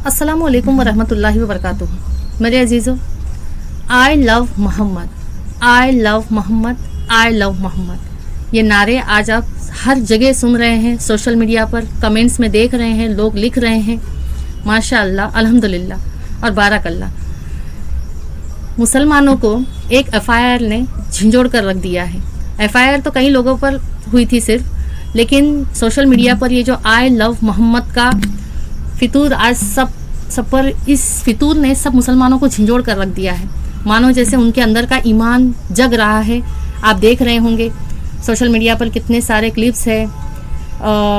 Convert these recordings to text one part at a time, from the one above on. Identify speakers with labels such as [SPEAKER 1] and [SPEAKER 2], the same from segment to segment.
[SPEAKER 1] अस्सलामु अलैकुम वरहमतुल्लाहि वबरकातुहू। मेरे अजीज़ों, I love Mohammad, I love Mohammad, I love Mohammad, ये नारे आज आप हर जगह सुन रहे हैं, सोशल मीडिया पर कमेंट्स में देख रहे हैं, लोग लिख रहे हैं। माशाअल्लाह, अल्हम्दुलिल्लाह और बारकल्लाह। मुसलमानों को एक एफआईआर ने झिंझोड़ कर रख दिया है। एफआईआर तो कई लोगों पर हुई थी सिर्फ, लेकिन सोशल मीडिया पर ये जो आई लव मोहम्मद का फितूर आज सब पर, इस फितूर ने सब मुसलमानों को झिंझोड़ कर रख दिया है। मानो जैसे उनके अंदर का ईमान जग रहा है। आप देख रहे होंगे सोशल मीडिया पर कितने सारे क्लिप्स हैं,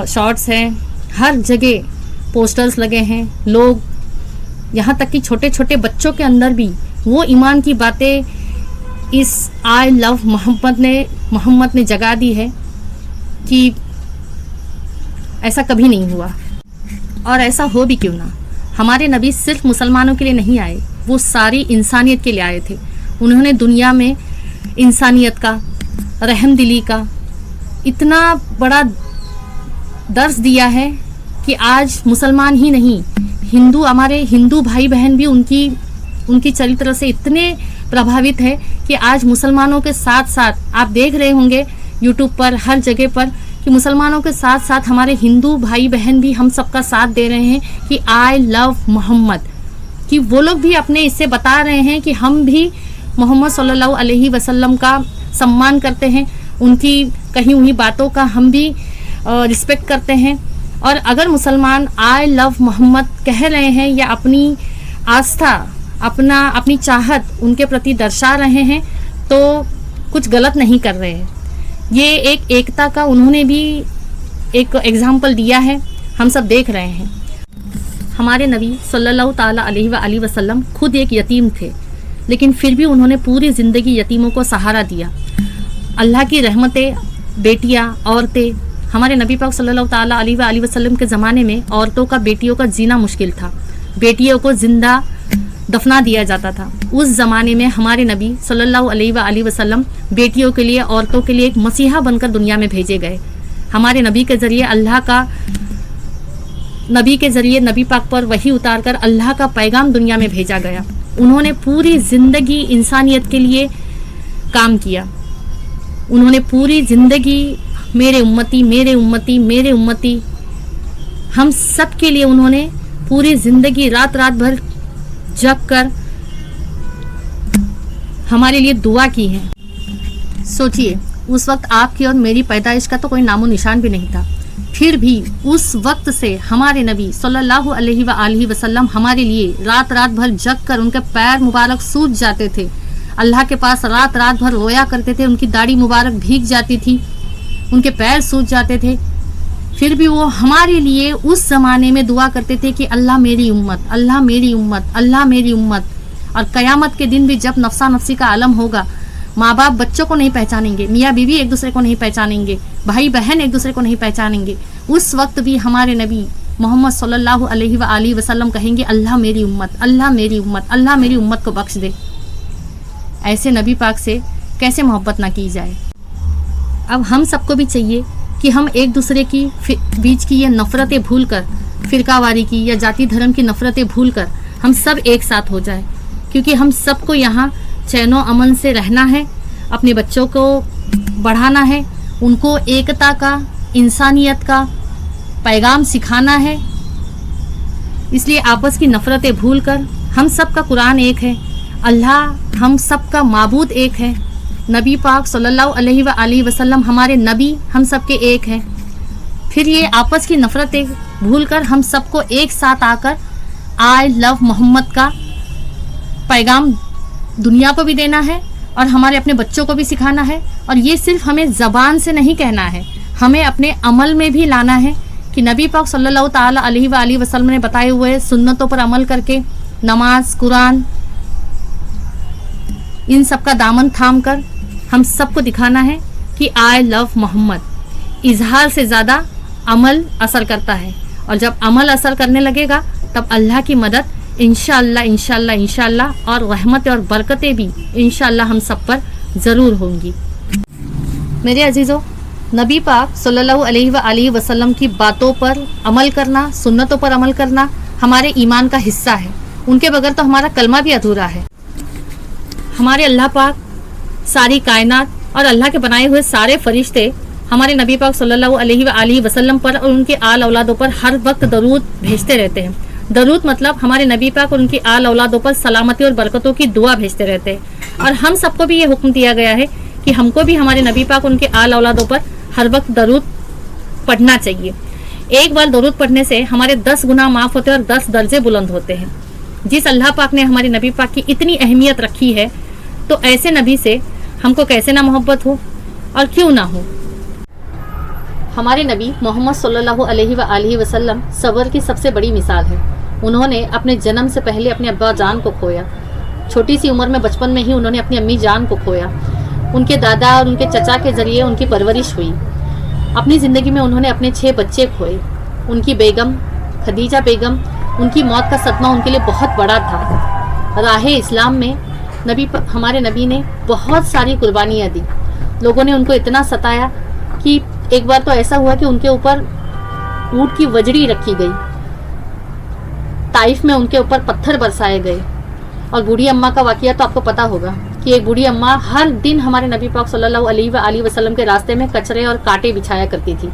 [SPEAKER 1] शॉर्ट्स हैं, हर जगह पोस्टर्स लगे हैं। लोग यहाँ तक कि छोटे छोटे बच्चों के अंदर भी वो ईमान की बातें इस आई लव मोहम्मद ने जगा दी है कि ऐसा कभी नहीं हुआ, और ऐसा हो भी क्यों ना। हमारे नबी सिर्फ मुसलमानों के लिए नहीं आए, वो सारी इंसानियत के लिए आए थे। उन्होंने दुनिया में इंसानियत का, रहमदिली का इतना बड़ा दर्स दिया है कि आज मुसलमान ही नहीं, हमारे हिंदू भाई बहन भी उनकी चरित्र से इतने प्रभावित है कि आज मुसलमानों के साथ साथ आप देख रहे होंगे यूट्यूब पर, हर जगह पर, कि मुसलमानों के साथ साथ हमारे हिंदू भाई बहन भी हम सबका साथ दे रहे हैं कि आई लव मोहम्मद, कि वो लोग भी अपने इससे बता रहे हैं कि हम भी मोहम्मद सल्लल्लाहु अलैहि वसल्लम का सम्मान करते हैं, उनकी कही हुई बातों का हम भी रिस्पेक्ट करते हैं। और अगर मुसलमान आई लव मोहम्मद कह रहे हैं या अपनी आस्था, अपनी चाहत उनके प्रति दर्शा रहे हैं, तो कुछ गलत नहीं कर रहे हैं। ये एक एकता का उन्होंने भी एक एग्जाम्पल दिया है, हम सब देख रहे हैं। हमारे नबी सल्लल्लाहु ताला अलैहि वसल्लम खुद एक यतीम थे, लेकिन फिर भी उन्होंने पूरी ज़िंदगी यतीमों को सहारा दिया। अल्लाह की रहमतें, बेटियां, औरतें, हमारे नबी पाक सल्लल्लाहु ताला अलैहि वसल्लम के ज़माने में औरतों का बेटियों का जीना मुश्किल था, बेटियों को जिंदा दफना दिया जाता था। उस ज़माने में हमारे नबी सल्लल्लाहु अलैहि वसल्लम बेटियों के लिए, औरतों के लिए एक मसीहा बनकर दुनिया में भेजे गए। हमारे नबी के ज़रिए नबी पाक पर वही उतार कर अल्लाह का पैगाम दुनिया में भेजा गया। उन्होंने पूरी ज़िंदगी इंसानियत के लिए काम किया। उन्होंने पूरी ज़िंदगी मेरे उम्मती, मेरे उम्मती, मेरे उम्मती, हम सब के लिए उन्होंने पूरी ज़िंदगी रात भर जग कर हमारे लिए दुआ की है। सोचिए, उस वक्त आपकी और मेरी पैदाइश का तो कोई नामो निशान भी नहीं था, फिर भी उस वक्त से हमारे नबी सल्लल्लाहु अलैहि वसल्लम हमारे लिए रात भर जग कर, उनके पैर मुबारक सूज जाते थे, अल्लाह के पास रात भर रोया करते थे, उनकी दाढ़ी मुबारक भीग जाती थी, उनके पैर सूज जाते थे, फिर भी वो हमारे लिए उस ज़माने में दुआ करते थे कि अल्लाह मेरी उम्मत, अल्लाह मेरी उम्मत, अल्लाह मेरी उम्मत। और क़यामत के दिन भी जब नफ्सा नफ्सी का आलम होगा, माँ बाप बच्चों को नहीं पहचानेंगे, मियाँ बीवी एक दूसरे को नहीं पहचानेंगे, भाई बहन एक दूसरे को नहीं पहचानेंगे, उस वक्त भी हमारे नबी मोहम्मद सल्लल्लाहु अलैहि वसल्लम कहेंगे अल्लाह मेरी उम्मत, अल्लाह मेरी उम्मत, अल्लाह मेरी उम्मत को बख्श दे। ऐसे नबी पाक से कैसे मोहब्बत ना की जाए। अब हम सबको भी चाहिए कि हम एक दूसरे की बीच की ये नफ़रतें भूल कर, फ़िरकावारी की या जाति धर्म की नफ़रतें भूल कर हम सब एक साथ हो जाए, क्योंकि हम सबको यहाँ चैनो अमन से रहना है, अपने बच्चों को बढ़ाना है, उनको एकता का, इंसानियत का पैगाम सिखाना है। इसलिए आपस की नफ़रतें भूल कर, हम सब का कुरान एक है, अल्लाह हम सब का माबूद एक है, नबी पाक सल्लल्लाहु अलैहि वसल्लम हमारे नबी हम सब के एक हैं। फिर ये आपस की नफ़रतें भूल कर हम सबको एक साथ आकर आई लव मोहम्मद का पैगाम दुनिया को भी देना है और हमारे अपने बच्चों को भी सिखाना है। और ये सिर्फ हमें ज़बान से नहीं कहना है, हमें अपने अमल में भी लाना है कि नबी पाक सल्लल्लाहु ताला अलैहि वसल्लम ने बताए हुए सुन्नतों पर अमल करके, नमाज, कुरान, इन सब का दामन थाम कर हम सबको दिखाना है कि आई लव मोहम्मद। इजहार से ज़्यादा अमल असर करता है, और जब अमल असर करने लगेगा तब अल्लाह की मदद इंशाअल्लाह इंशाअल्लाह इंशाअल्लाह और रहमतें और बरकतें भी इंशाअल्लाह हम सब पर ज़रूर होंगी। मेरे अजीज़ों, नबी पाक सल्लल्लाहु अलैहि वसल्लम की बातों पर अमल करना, सुन्नतों पर अमल करना ہمارے ایمان کا حصہ ہے. ان کے بغیر تو ہمارا کلمہ بھی ادھورا ہے. ہمارے اللہ پاک، ساری کائنات اور اللہ کے بنائے ہوئے سارے فرشتے ہمارے نبی پاک صلی اللہ علیہ وآلہ وسلم پر اور ان کے آل اولادوں پر ہر وقت درود بھیجتے رہتے ہیں. درود مطلب ہمارے نبی پاک اور ان کی آل اولادوں پر سلامتی اور برکتوں کی دعا بھیجتے رہتے ہیں. اور ہم سب کو بھی یہ حکم دیا گیا ہے کہ ہم کو بھی ہمارے نبی پاک اور ان کے آل اولادوں پر ہر وقت درود پڑھنا چاہیے. ایک بار درود پڑھنے سے ہمارے 10 گناہ معاف ہوتے ہیں اور 10 درجے بلند ہوتے ہیں. جس اللہ پاک نے ہمارے نبی پاک کی اتنی اہمیت رکھی ہے تو ایسے نبی سے ہم کو کیسے نہ محبت ہو اور کیوں نہ ہو. ہمارے نبی محمد صلی اللہ علیہ وآلہ وسلم صبر کی سب سے بڑی مثال ہے. انہوں نے اپنے جنم سے پہلے اپنے ابا جان کو کھویا. چھوٹی سی عمر میں بچپن میں ہی انہوں نے اپنی امی جان کو کھویا. ان کے دادا اور ان کے چچا کے ذریعے ان کی پرورش ہوئی. اپنی زندگی میں انہوں نے اپنے 6 بچے کھوئے. ان کی بیگم خدیجہ بیگم، ان کی موت کا صدمہ ان کے لیے بہت بڑا تھا. راہ اسلام میں ہمارے نبی نے بہت ساری قربانیاں دی. لوگوں نے ان کو اتنا ستایا کہ ایک بار تو ایسا ہوا کہ ان کے اوپر اونٹ کی وجڑی رکھی گئی. طائف میں ان کے اوپر پتھر برسائے گئے. اور بوڑھی اماں کا واقعہ تو آپ کو پتا ہوگا کہ ایک بوڑھی اماں ہر دن ہمارے نبی پاک صلی اللہ علیہ وآلہ وسلم کے راستے میں کچرے اور کانٹے بچھایا کرتی تھی.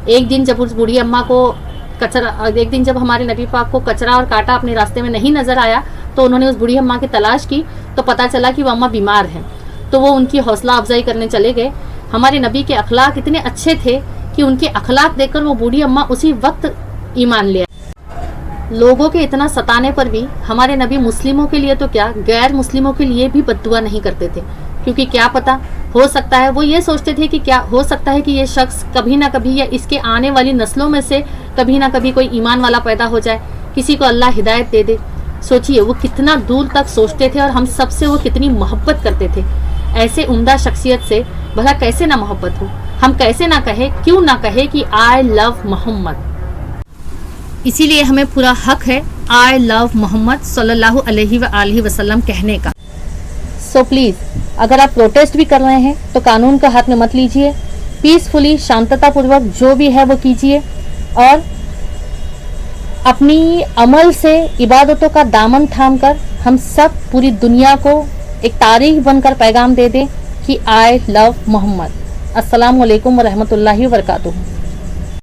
[SPEAKER 1] ایک دن جب اس بوڑھی اماں کو جب ہمارے نبی پاک کو کچرا اور کانٹا اپنے راستے میں نہیں نظر آیا تو انہوں نے اس بوڑھی اماں کی تلاش کی تو پتا چلا کہ وہ اماں بیمار ہیں. تو وہ ان کی حوصلہ افزائی کرنے چلے گئے. ہمارے نبی کے اخلاق اتنے اچھے تھے کہ ان کے اخلاق دیکھ کر وہ بوڑھی اماں اسی وقت ایمان لے آئی. لوگوں کے اتنا ستانے پر بھی ہمارے نبی مسلموں کے لیے تو کیا، غیر مسلموں کے لیے بھی بد دعا نہیں کرتے تھے. کیونکہ کیا پتا ہو سکتا ہے، وہ یہ سوچتے تھے کہ کیا ہو سکتا ہے کہ یہ شخص کبھی نہ کبھی یا اس کے آنے والی نسلوں میں سے کبھی نہ کبھی کوئی ایمان والا پیدا ہو جائے، کسی کو اللہ ہدایت دے دے. سوچئے وہ کتنا دور تک سوچتے تھے اور ہم سب سے وہ کتنی محبت کرتے تھے. ایسے عمدہ شخصیت سے بھلا کیسے نہ محبت ہو. ہم کیسے نہ کہے، کیوں نہ کہے کہ آئی لو محمد. اسی لیے ہمیں پورا حق ہے آئی لو محمد صلی اللہ علیہ وآلہ وسلم کہنے کا. سو پلیز اگر آپ پروٹیسٹ بھی کر رہے ہیں تو قانون کا ہاتھ میں مت لیجئے. پیسفلی، شانتتا پوروک جو بھی ہے وہ کیجئے اور اپنی عمل سے عبادتوں کا دامن تھام کر ہم سب پوری دنیا کو ایک تاریخ بن کر پیغام دے دیں کہ آئی لو محمد. السلام علیکم ورحمۃ اللہ وبرکاتہ.